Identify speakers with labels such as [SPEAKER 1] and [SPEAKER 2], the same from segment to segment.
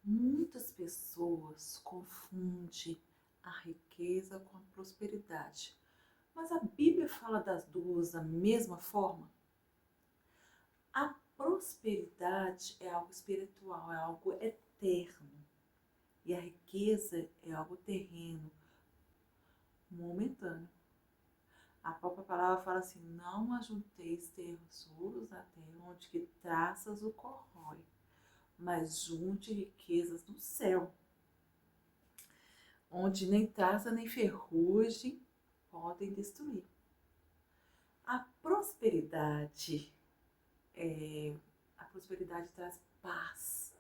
[SPEAKER 1] Muitas pessoas confundem a riqueza com a prosperidade. Mas a Bíblia fala das duas da mesma forma? A prosperidade é algo espiritual, é algo eterno. E a riqueza é algo terreno, momentâneo. A própria palavra fala assim: não ajunteis tesouros na terra, onde que traças o corrói, mas junte riquezas no céu, onde nem traça nem ferrugem podem destruir. A prosperidade a prosperidade traz paz,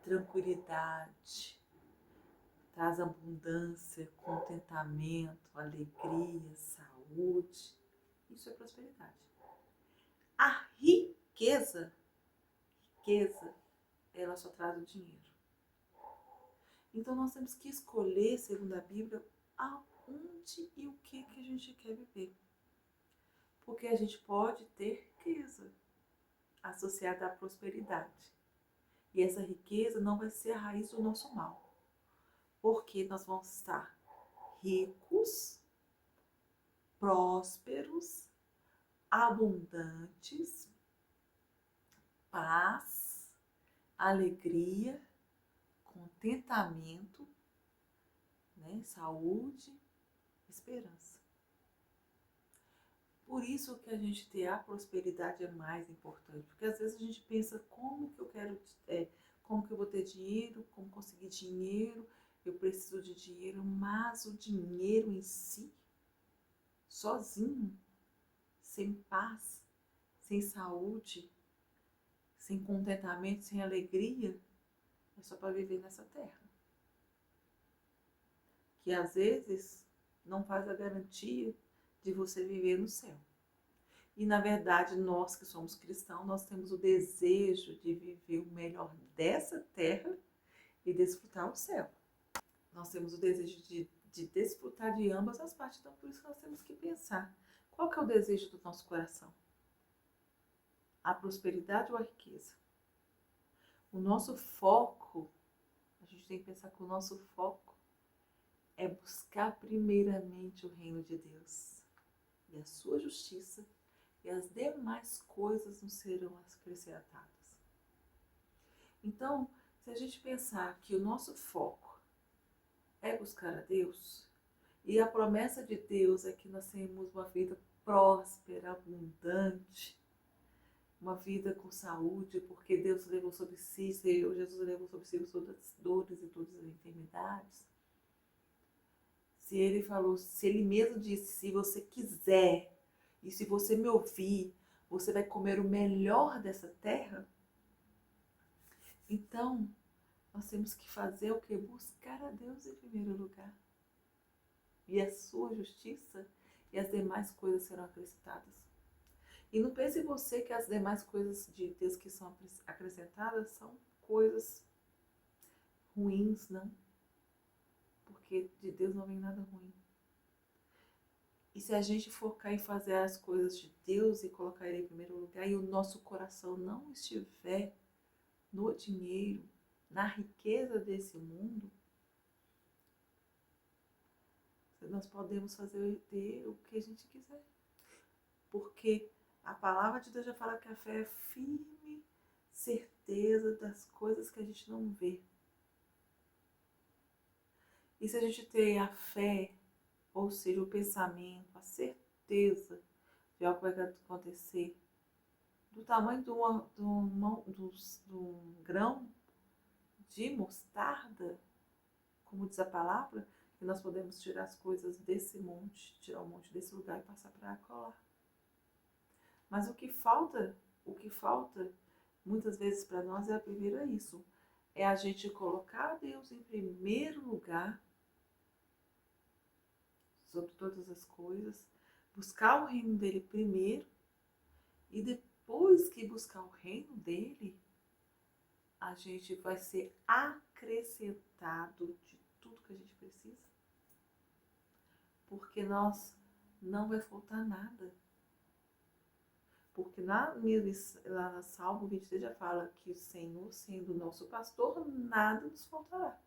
[SPEAKER 1] tranquilidade, traz abundância, contentamento, alegria, saúde. Isso é prosperidade. A riqueza, ela só traz o dinheiro. Então nós temos que escolher, segundo a Bíblia, aonde e o que a gente quer viver. Porque a gente pode ter riqueza associada à prosperidade. E essa riqueza não vai ser a raiz do nosso mal. Porque nós vamos estar ricos, prósperos, abundantes, paz, alegria, contentamento, né? Saúde, esperança. Por isso que a gente ter a prosperidade é mais importante, porque às vezes a gente pensa como que eu quero, como que eu vou ter dinheiro, como conseguir dinheiro, eu preciso de dinheiro, mas o dinheiro em si, sozinho, sem paz, sem saúde, sem contentamento, sem alegria, é só para viver nessa terra. Que às vezes não faz a garantia de você viver no céu. E na verdade, nós que somos cristãos, nós temos o desejo de viver o melhor dessa terra e desfrutar o céu. Nós temos o desejo de desfrutar de ambas as partes, então por isso que nós temos que pensar. Qual que é o desejo do nosso coração? A prosperidade ou a riqueza? O nosso foco, a gente tem que pensar que o nosso foco é buscar primeiramente o reino de Deus e a sua justiça, e as demais coisas nos serão acrescentadas. Então, se a gente pensar que o nosso foco é buscar a Deus, e a promessa de Deus é que nós tenhamos uma vida próspera, abundante, uma vida com saúde, porque Deus levou sobre si, Jesus levou sobre si todas as dores e todas as enfermidades. Se ele falou, se ele mesmo disse, se você quiser, e se você me ouvir, você vai comer o melhor dessa terra. Então, nós temos que fazer o que? Buscar a Deus em primeiro lugar. E a sua justiça, e as demais coisas serão acrescentadas. E não pense você que as demais coisas de Deus que são acrescentadas são coisas ruins, não. Porque de Deus não vem nada ruim. E se a gente focar em fazer as coisas de Deus e colocar Ele em primeiro lugar, e o nosso coração não estiver no dinheiro, na riqueza desse mundo, nós podemos fazer ter o que a gente quiser. Porque a palavra de Deus já fala que a fé é firme certeza das coisas que a gente não vê. E se a gente tem a fé, ou seja, o pensamento, a certeza de algo que vai acontecer, do tamanho de um grão de mostarda, como diz a palavra, que nós podemos tirar as coisas desse monte, tirar o monte desse lugar e passar para colar. Mas o que falta muitas vezes para nós é primeiro isso, é a gente colocar Deus em primeiro lugar sobre todas as coisas, buscar o reino dele primeiro, e depois que buscar o reino dele, a gente vai ser acrescentado de tudo que a gente precisa. Porque nós não vai faltar nada. Porque lá na Salmo 23 já fala que o Senhor, sendo o nosso pastor, nada nos faltará.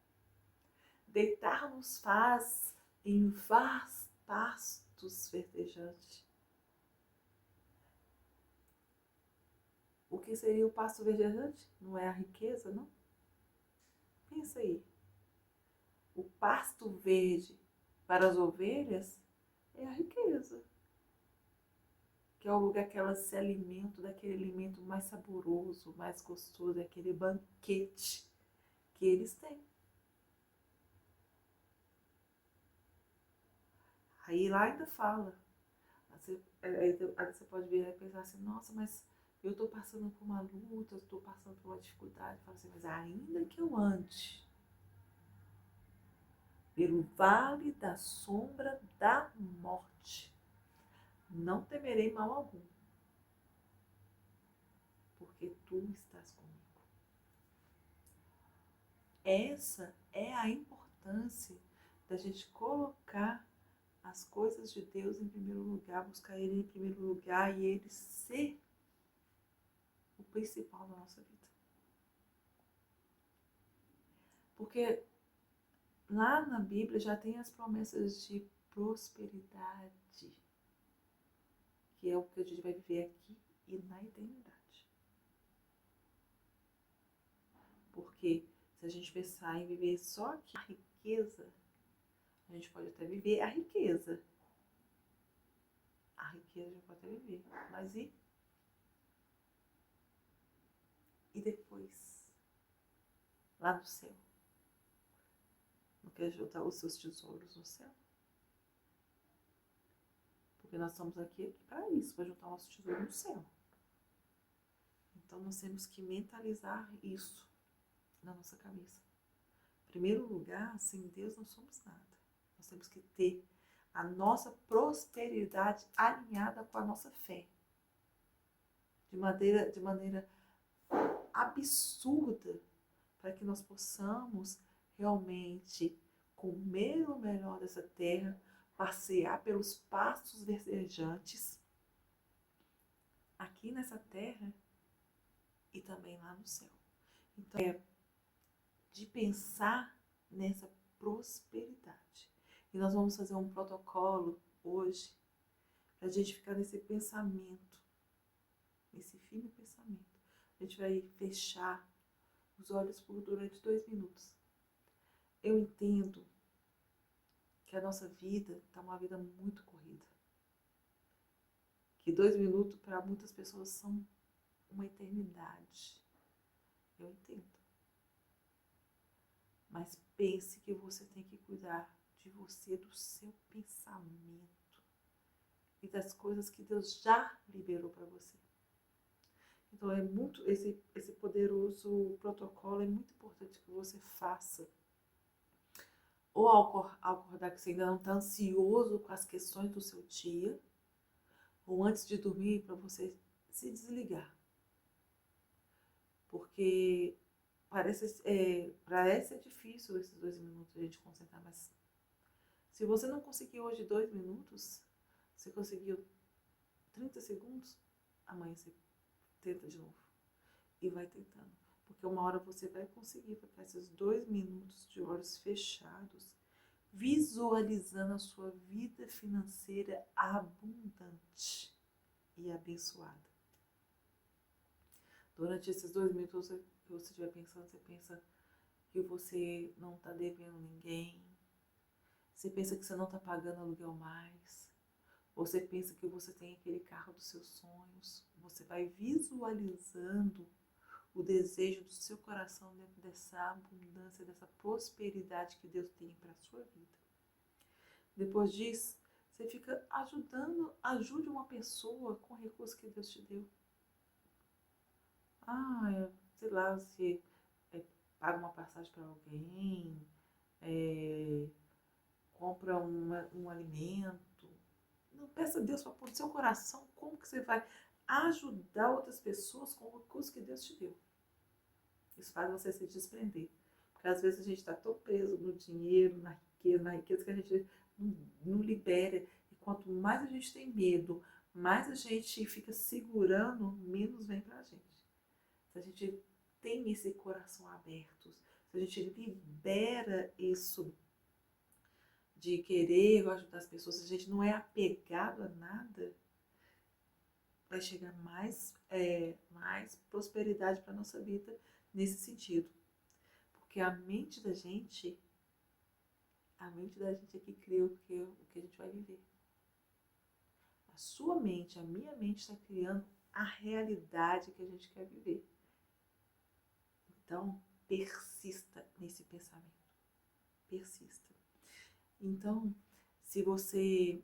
[SPEAKER 1] Deitar-nos faz em pastos verdejantes. O que seria o pasto verdejante? Não é a riqueza, não? Pensa aí. O pasto verde para as ovelhas é a riqueza. Que é o lugar que elas se alimentam daquele alimento mais saboroso, mais gostoso, aquele banquete que eles têm. Aí lá ainda fala. Aí você pode vir e pensar assim, nossa, mas eu estou passando por uma luta, eu estou passando por uma dificuldade. Fala assim, mas ainda que eu ande pelo vale da sombra da morte, não temerei mal algum, porque tu estás comigo. Essa é a importância da gente colocar as coisas de Deus em primeiro lugar, buscar Ele em primeiro lugar e Ele ser o principal da nossa vida. Porque lá na Bíblia já tem as promessas de prosperidade, que é o que a gente vai viver aqui e na eternidade. Porque se a gente pensar em viver só aqui a riqueza, a gente pode até viver a riqueza. A riqueza a gente pode até viver, mas e depois? Lá no céu? Não quer juntar os seus tesouros no céu? Porque nós estamos aqui para isso, para juntar o nosso tesouro no céu. Então nós temos que mentalizar isso na nossa cabeça. Em primeiro lugar, sem Deus não somos nada. Nós temos que ter a nossa prosperidade alinhada com a nossa fé. De maneira absurda, para que nós possamos realmente comer o melhor dessa terra, passear pelos pastos verdejantes, aqui nessa terra e também lá no céu. Então, é de pensar nessa prosperidade. E nós vamos fazer um protocolo hoje para a gente ficar nesse pensamento, nesse firme pensamento. A gente vai fechar os olhos durante 2 minutos. Eu entendo que a nossa vida está uma vida muito corrida. Que 2 minutos para muitas pessoas são uma eternidade. Eu entendo. Mas pense que você tem que cuidar de você, do seu pensamento e das coisas que Deus já liberou para você. Então é muito esse poderoso protocolo é muito importante que você faça. Ou ao acordar que você ainda não está ansioso com as questões do seu dia, ou antes de dormir para você se desligar. Porque parece difícil esses 2 minutos a gente concentrar, mas se você não conseguiu hoje 2 minutos, você conseguiu 30 segundos, amanhã você tenta de novo. E vai tentando. Porque uma hora você vai conseguir ficar esses 2 minutos de olhos fechados, visualizando a sua vida financeira abundante e abençoada. Durante esses 2 minutos que você estiver pensando, você pensa que você não está devendo ninguém, você pensa que você não está pagando aluguel mais, você pensa que você tem aquele carro dos seus sonhos, você vai visualizando o desejo do seu coração dentro dessa abundância, dessa prosperidade que Deus tem para a sua vida. Depois disso, você fica ajude uma pessoa com o recurso que Deus te deu. Sei lá, você paga uma passagem para alguém, compra um alimento. Não, peça a Deus para pôr no seu coração como que você vai ajudar outras pessoas com o recurso que Deus te deu. Isso faz você se desprender. Porque às vezes a gente está tão preso no dinheiro, na riqueza que a gente não libera. E quanto mais a gente tem medo, mais a gente fica segurando, menos vem pra gente. Se a gente tem esse coração aberto, se a gente libera isso de querer ajudar as pessoas, se a gente não é apegado a nada, vai chegar mais prosperidade para nossa vida nesse sentido. Porque a mente da gente é que cria o que a gente vai viver. A sua mente, a minha mente está criando a realidade que a gente quer viver. Então, persista nesse pensamento. Persista. Então, se você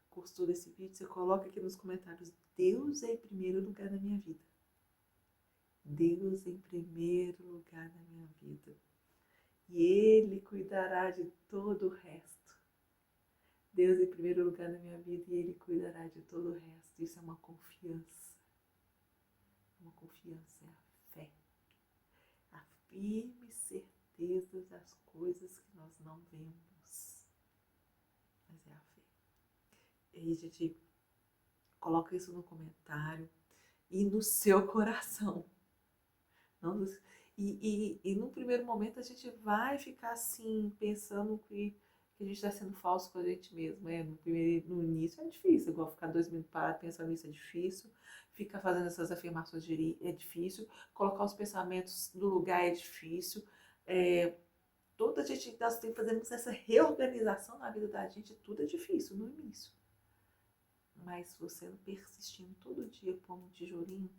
[SPEAKER 1] gostou desse vídeo, você coloca aqui nos comentários: Deus é em primeiro lugar na minha vida. Deus em primeiro lugar na minha vida. E Ele cuidará de todo o resto. Deus em primeiro lugar na minha vida e Ele cuidará de todo o resto. Isso é uma confiança. Uma confiança, é a fé. A firme certeza das coisas que nós não vemos. Mas é a fé. E aí, gente, coloca isso no comentário e no seu coração. Não, e no primeiro momento a gente vai ficar assim, pensando que a gente está sendo falso com a gente mesmo. No início é difícil, igual ficar 2 minutos parado pensando nisso é difícil, ficar fazendo essas afirmações é difícil, colocar os pensamentos no lugar é difícil. Toda a gente, nós temos fazendo essa reorganização na vida da gente, tudo é difícil no início. Mas você persistindo todo dia, pondo um tijolinho,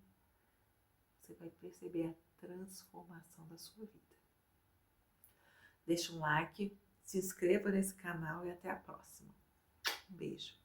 [SPEAKER 1] você vai perceber a transformação da sua vida. Deixa um like, se inscreva nesse canal e até a próxima. Um beijo.